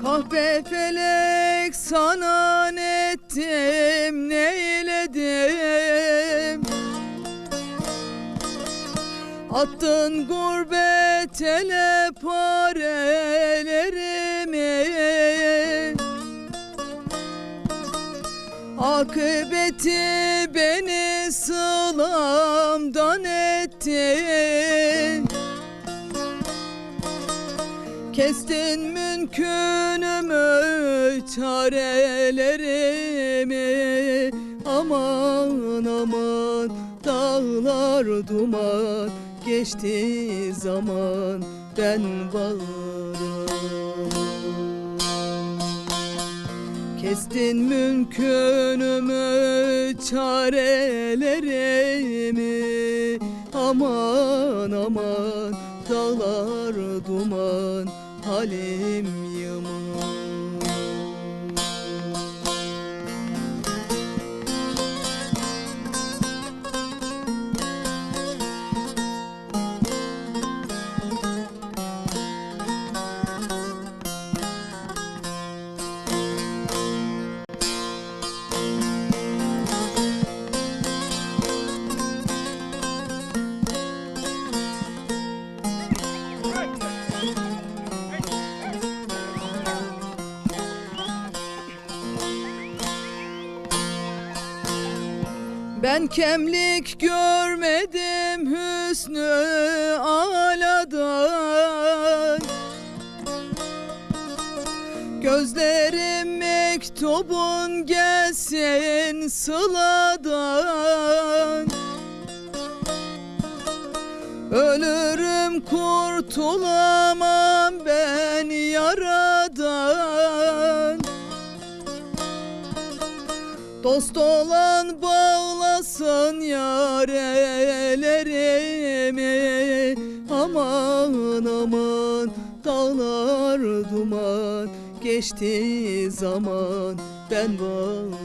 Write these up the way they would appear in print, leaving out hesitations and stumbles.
Kahpe felek sana ne ettim, neyledim? Attın gurbet ele parelerimi, akıbeti beni sılamdan ettin. Kestin mümkünümü, çarelerimi. Aman aman dağlar duman, geçti zaman ben varım. Kestin mümkünümü, çarelerimi. Aman aman dağlar duman, halim yaman. Ben kemlik görmedim hüsnü aladan, gözlerim mektubun gelsin sıladan. Ölürüm kurtulamam ben yaradan. Dost olan bağlasın yarelerimi. Aman aman dağlar duman, geçti zaman ben varım.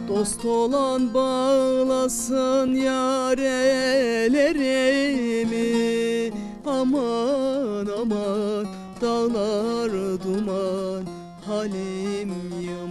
Dost olan bağlasın yarelerimi. Aman aman dağlar duman, halim yaman.